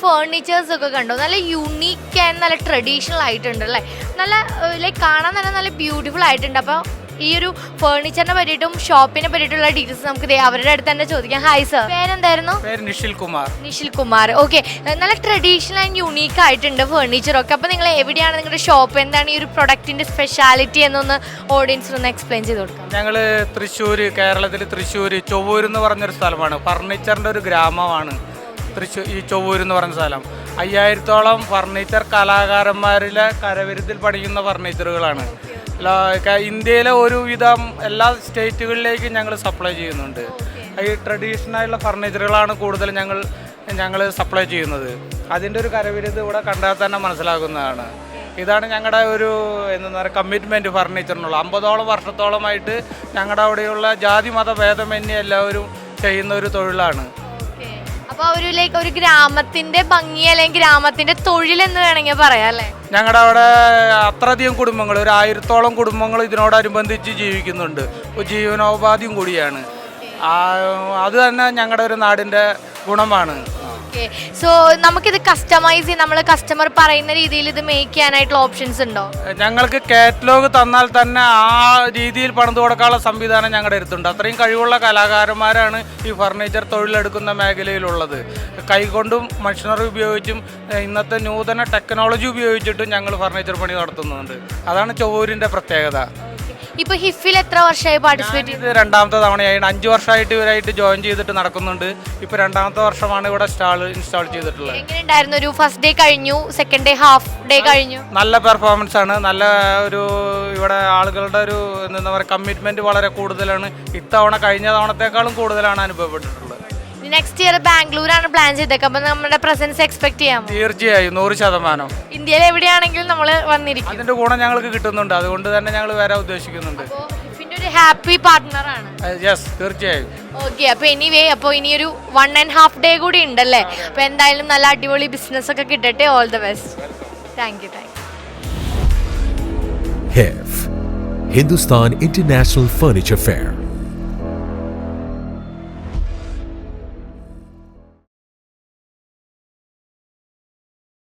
Furnitures ഒക്കെ കണ്ടോ, നല്ല യൂണീക്ക് ആൻഡ് നല്ല ട്രഡീഷണൽ ആയിട്ടുണ്ട് അല്ലേ, നല്ല ലൈക്ക് കാണാൻ തന്നെ നല്ല ബ്യൂട്ടിഫുൾ ആയിട്ടുണ്ട്. അപ്പോൾ ഈ ഒരു ഫേർണിച്ചറിനെ പറ്റിയിട്ടും ഷോപ്പിനെ പറ്റിയിട്ടുള്ള ഡീറ്റെയിൽസ് നമുക്ക് അവരുടെ അടുത്ത് തന്നെ ചോദിക്കാം. ഹായ് സർ, പേരെന്തായിരുന്നു? നിഷിൽ കുമാർ. നിഷിൽ കുമാർ. ഓക്കെ, നല്ല ട്രഡീഷണൽ ആൻഡ് യൂണീക്ക് ആയിട്ടുണ്ട് ഫേർണിച്ചറൊക്കെ. അപ്പോൾ നിങ്ങൾ എവിടെയാണ് നിങ്ങളുടെ ഷോപ്പ്, എന്താണ് ഈ ഒരു പ്രൊഡക്റ്റിന്റെ സ്പെഷ്യാലിറ്റി എന്നൊന്ന് ഓഡിയൻസിനൊന്ന് എക്സ്പ്ലെയിൻ ചെയ്ത് കൊടുക്കാം. ഞങ്ങൾ തൃശ്ശൂർ, കേരളത്തിൽ തൃശ്ശൂർ ചൊവ്വൂർ എന്ന് പറഞ്ഞൊരു സ്ഥലമാണ്. ഫർണിച്ചറിൻ്റെ ഒരു ഗ്രാമമാണ് തൃശ്ശൂർ, ഈ ചൊവ്വൂർ എന്ന് പറഞ്ഞ സ്ഥലം. 5000-ഓളം ഫർണിച്ചർ കലാകാരന്മാരിലെ കരവിരുതിൽ പഠിക്കുന്ന ഫർണിച്ചറുകളാണ്. ഇന്ത്യയിലെ ഒരുവിധം എല്ലാ സ്റ്റേറ്റുകളിലേക്കും ഞങ്ങൾ സപ്ലൈ ചെയ്യുന്നുണ്ട്. ഈ ട്രഡീഷണലായിട്ടുള്ള ഫർണിച്ചറുകളാണ് കൂടുതൽ ഞങ്ങൾ സപ്ലൈ ചെയ്യുന്നത്. അതിൻ്റെ ഒരു കരവിരുത് ഇവിടെ കണ്ടാൽ തന്നെ മനസ്സിലാകുന്നതാണ്. ഇതാണ് ഞങ്ങളുടെ ഒരു എന്താ പറയുക കമ്മിറ്റ്മെൻറ്റ് ഫർണിച്ചറിനുള്ള. 50ഓളം വർഷത്തോളമായിട്ട് ഞങ്ങളുടെ അവിടെയുള്ള ജാതി മത ഭേദമന്യേ എല്ലാവരും ചെയ്യുന്ന ഒരു തൊഴിലാണ്. അപ്പോൾ ഒരു ഗ്രാമത്തിന്റെ ഭംഗി അല്ലെങ്കിൽ ഗ്രാമത്തിന്റെ തൊഴിലെന്ന് വേണമെങ്കിൽ പറയാം അല്ലേ. ഞങ്ങളുടെ അവിടെ അത്രയധികം കുടുംബങ്ങൾ, ഒരു 1000-ഓളം കുടുംബങ്ങൾ ഇതിനോടനുബന്ധിച്ച് ജീവിക്കുന്നുണ്ട്. ജീവനോപാധിയും കൂടിയാണ്. അത് തന്നെ ഞങ്ങളുടെ ഒരു നാടിൻ്റെ ഗുണമാണ്. സോ നമുക്കിത് കസ്റ്റമൈസ് ചെയ്ത് നമ്മൾ കസ്റ്റമർ പറയുന്ന രീതിയിൽ ഇത് മേക്ക് ചെയ്യാനായിട്ടുള്ള ഓപ്ഷൻസ് ഉണ്ടോ? ഞങ്ങൾക്ക് കാറ്റലോഗ് തന്നാൽ തന്നെ ആ രീതിയിൽ പണിത് കൊടുക്കാനുള്ള സംവിധാനം ഞങ്ങളുടെ അടുത്തുണ്ട്. അത്രയും കഴിവുള്ള കലാകാരന്മാരാണ് ഈ ഫർണിച്ചർ തൊഴിലെടുക്കുന്ന മേഖലയിലുള്ളത്. കൈകൊണ്ടും മെഷീനറി ഉപയോഗിച്ചും ഇന്നത്തെ നൂതന ടെക്നോളജി ഉപയോഗിച്ചിട്ടും ഞങ്ങൾ ഫർണിച്ചർ പണി നടത്തുന്നുണ്ട്. അതാണ് ചൊവ്വൂരിൻ്റെ പ്രത്യേകത. ഇപ്പൊ ഹിഫിൽ എത്ര വർഷമായി പാർട്ടിസിപ്പേറ്റ് ചെയ്ത്? 2ാമത്തെ തവണയായി. 5 വർഷമായിട്ട് ഇവരായിട്ട് ജോയിൻ ചെയ്തിട്ട് നടക്കുന്നുണ്ട്. ഇപ്പൊ 2ാമത്തെ വർഷമാണ് ഇവിടെ ഇൻസ്റ്റാൾ ചെയ്തിട്ടുള്ളത്. എങ്ങനെയുണ്ടായിരുന്നു? ഒരു ഫസ്റ്റ് ഡേ കഴിഞ്ഞു, സെക്കൻഡ് ഡേ, ഹാഫ് ഡേ കഴിഞ്ഞു. നല്ല പെർഫോമൻസ് ആണ്. നല്ല ഒരു ഇവിടെ ആളുകളുടെ ഒരു എന്താ പറയുക കമ്മിറ്റ്മെന്റ് വളരെ കൂടുതലാണ്. ഇത്തവണ കഴിഞ്ഞ തവണത്തെക്കാളും കൂടുതലാണ് അനുഭവപ്പെട്ടിട്ടുള്ളത്. നെക്സ്റ്റ് ഇയർ ബാംഗ്ലൂരാണ് പ്ലാൻ ചെയ്തേക്കുക. അപ്പൊ നമ്മുടെ പ്രസൻസ് എക്സ്പെക്ട് ചെയ്യാം? തീർച്ചയായും 100%. ഇന്ത്യയിൽ എവിടെയാണെങ്കിലും നമ്മൾ വന്നിരിക്കും. അതിന്റെ ഗുണം ഞങ്ങൾക്ക് കിട്ടുന്നുണ്ട്. അതുകൊണ്ട് തന്നെ ഞങ്ങൾ വരാൻ ഉദ്ദേശിക്കുന്നുണ്ട്. പിന്നെ ഒരു ഹാപ്പി പാർട്ട്ണറാണ്. യെസ്, തീർച്ചയായും. ഓക്കെ, അപ്പൊ എനിവേ ഇനിയൊരു 1.5 ഡേ കൂടി ഉണ്ടല്ലേ. അപ്പൊ എന്തായാലും നല്ല അടിപൊളി ബിസിനസ് ഒക്കെ കിട്ടട്ടെ. All the best. Thank you. HIF, Hindustan International Furniture Fair.